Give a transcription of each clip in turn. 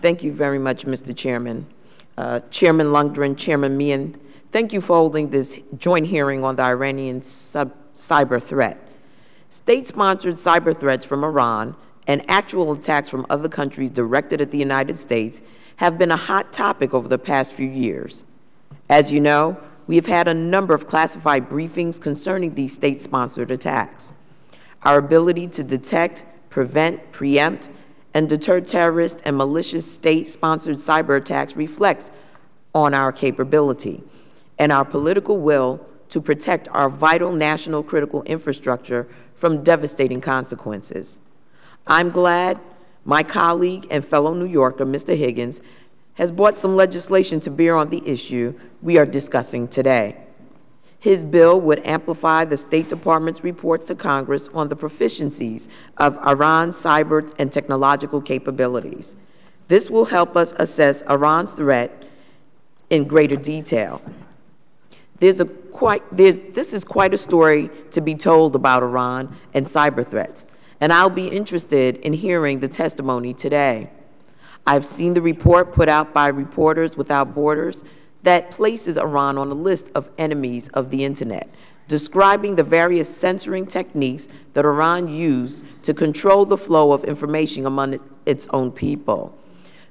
Thank you very much, Mr. Chairman. Chairman Lundgren, Chairman Meehan, thank you for holding this joint hearing on the Iranian cyber threat. State-sponsored cyber threats from Iran and actual attacks from other countries directed at the United States have been a hot topic over the past few years. As you know, we have had a number of classified briefings concerning these state-sponsored attacks. Our ability to detect, prevent, preempt, and deter terrorist and malicious state-sponsored cyber attacks reflects on our capability and our political will to protect our vital national critical infrastructure from devastating consequences. I'm glad my colleague and fellow New Yorker, Mr. Higgins, has brought some legislation to bear on the issue we are discussing today. His bill would amplify the State Department's reports to Congress on the proficiencies of Iran's cyber and technological capabilities. This will help us assess Iran's threat in greater detail. This is quite a story to be told about Iran and cyber threats, and I'll be interested in hearing the testimony today. I've seen the report put out by Reporters Without Borders that places Iran on a list of enemies of the Internet, describing the various censoring techniques that Iran used to control the flow of information among its own people.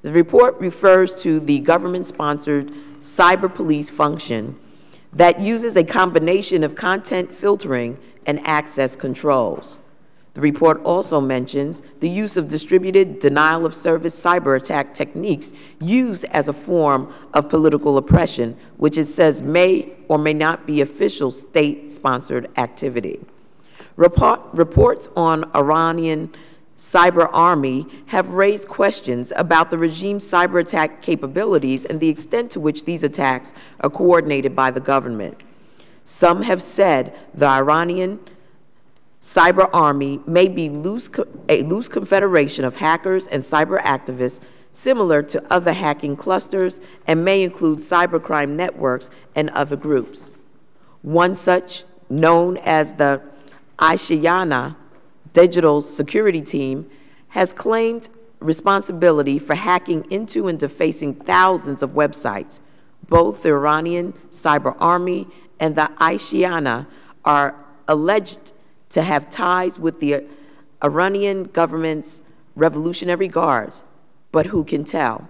The report refers to the government-sponsored cyber police function that uses a combination of content filtering and access controls. The report also mentions the use of distributed denial-of-service cyber attack techniques used as a form of political oppression, which it says may or may not be official state-sponsored activity. Reports on Iranian cyber army have raised questions about the regime's cyber attack capabilities and the extent to which these attacks are coordinated by the government. Some have said the Iranian cyber army may be a loose confederation of hackers and cyber activists similar to other hacking clusters and may include cybercrime networks and other groups. One such, known as the Aishiyana Digital Security Team, has claimed responsibility for hacking into and defacing thousands of websites. Both the Iranian cyber army and the Aishiyana are alleged to have ties with the Iranian government's Revolutionary Guards, but who can tell?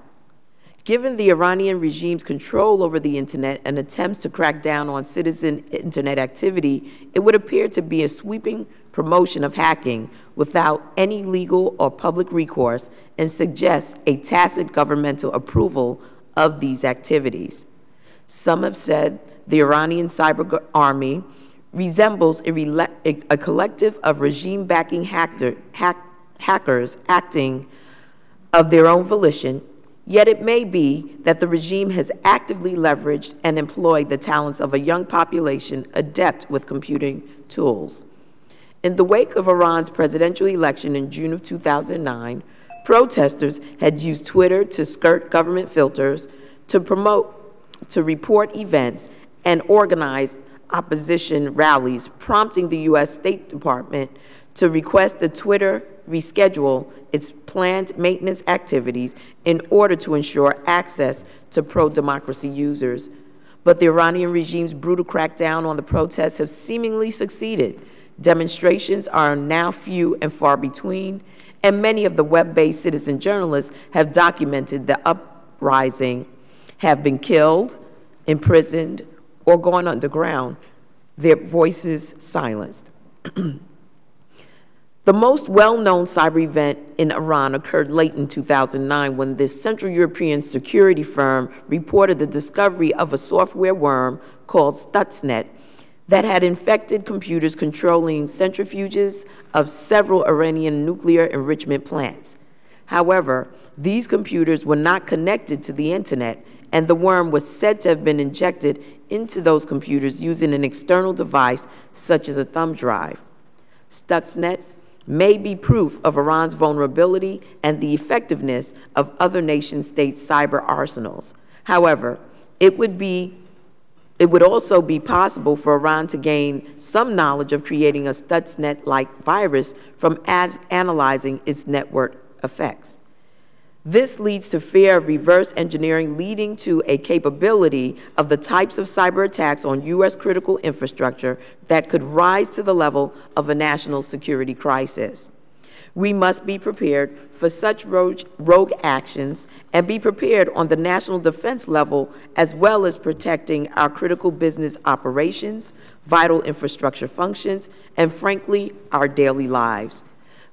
Given the Iranian regime's control over the Internet and attempts to crack down on citizen Internet activity, it would appear to be a sweeping promotion of hacking without any legal or public recourse and suggests a tacit governmental approval of these activities. Some have said the Iranian cyber army resembles a collective of regime-backing hackers acting of their own volition, yet it may be that the regime has actively leveraged and employed the talents of a young population adept with computing tools. In the wake of Iran's presidential election in June of 2009, protesters had used Twitter to skirt government filters, to report events, and organize opposition rallies, prompting the U.S. State Department to request that Twitter reschedule its planned maintenance activities in order to ensure access to pro-democracy users. But the Iranian regime's brutal crackdown on the protests have seemingly succeeded. Demonstrations are now few and far between, and many of the web-based citizen journalists have documented the uprising have been killed, imprisoned, or gone underground, their voices silenced. The most well-known cyber event in Iran occurred late in 2009 when this Central European security firm reported the discovery of a software worm called Stuxnet that had infected computers controlling centrifuges of several Iranian nuclear enrichment plants. However, these computers were not connected to the Internet, and the worm was said to have been injected into those computers using an external device such as a thumb drive. Stuxnet may be proof of Iran's vulnerability and the effectiveness of other nation-state cyber arsenals. However, it would also be possible for Iran to gain some knowledge of creating a Stuxnet-like virus from analyzing its network effects. This leads to fear of reverse engineering, leading to a capability of the types of cyber attacks on U.S. critical infrastructure that could rise to the level of a national security crisis. We must be prepared for such rogue actions and be prepared on the national defense level, as well as protecting our critical business operations, vital infrastructure functions, and frankly, our daily lives.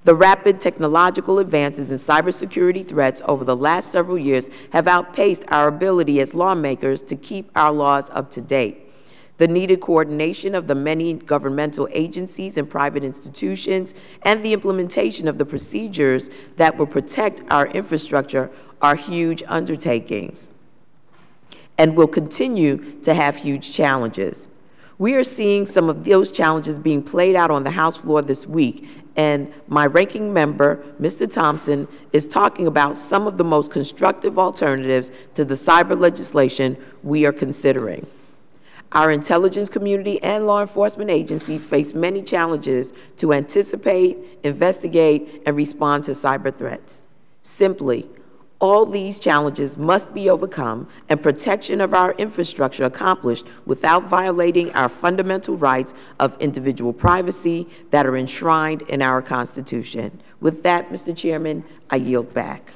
The rapid technological advances in cybersecurity threats over the last several years have outpaced our ability as lawmakers to keep our laws up to date. The needed coordination of the many governmental agencies and private institutions and the implementation of the procedures that will protect our infrastructure are huge undertakings and will continue to have huge challenges. We are seeing some of those challenges being played out on the House floor this week, and my ranking member, Mr. Thompson, is talking about some of the most constructive alternatives to the cyber legislation we are considering. Our intelligence community and law enforcement agencies face many challenges to anticipate, investigate, and respond to cyber threats. Simply, all these challenges must be overcome and protection of our infrastructure accomplished without violating our fundamental rights of individual privacy that are enshrined in our Constitution. With that, Mr. Chairman, I yield back.